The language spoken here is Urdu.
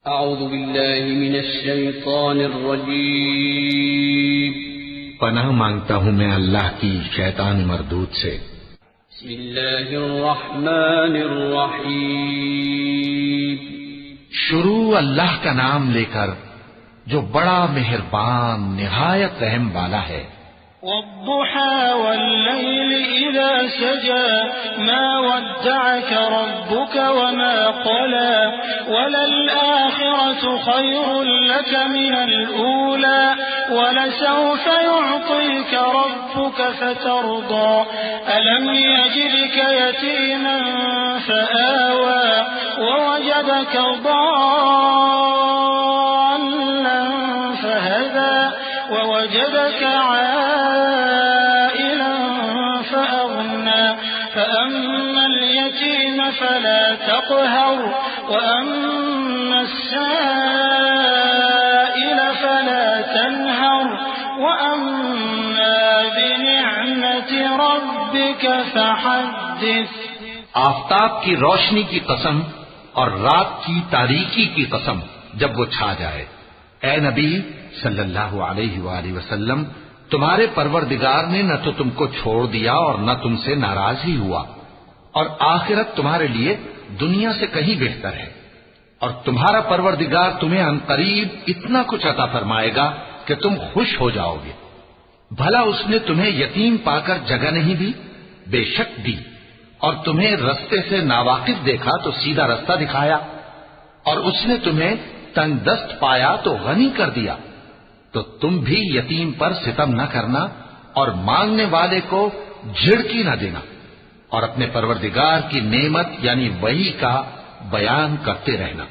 اعوذ باللہ من الشیطان الرجیم پناہ مانگتا ہوں میں اللہ کی شیطان مردود سے۔ بسم اللہ الرحمن الرحیم شروع اللہ کا نام لے کر جو بڑا مہربان نہایت رحم والا ہے۔ والضحى والليل إذا سجى ما ودعك ربك وما قلى وللآخرة خير لك من الأولى ولسوف يعطيك ربك فترضى ألم يجدك يتيما فآوى ووجدك ضالا فهدى ووجدك عائلا فأغنى فأما اليتيم فلا تقهر وأما السائل فلا تنهر وأما بنعمة ربك فحدث۔ آفتاب کی روشنی کی قسم اور رات کی تاریکی کی قسم جب وہ چھا جائے، اے نبی صلی اللہ علیہ وآلہ وسلم، تمہارے پروردگار نے نہ تو تم کو چھوڑ دیا اور نہ تم سے ناراض ہی ہوا، اور آخرت تمہارے لیے دنیا سے کہیں بہتر ہے، اور تمہارا پروردگار تمہیں عنقریب اتنا کچھ عطا فرمائے گا کہ تم خوش ہو جاؤ گے۔ بھلا اس نے تمہیں یتیم پا کر جگہ نہیں دی؟ بے شک دی، اور تمہیں رستے سے ناواقف دیکھا تو سیدھا رستہ دکھایا، اور اس نے تمہیں تنگ دست پایا تو غنی کر دیا۔ تو تم بھی یتیم پر ستم نہ کرنا اور مانگنے والے کو جھڑکی نہ دینا، اور اپنے پروردگار کی نعمت یعنی وحی کا بیان کرتے رہنا۔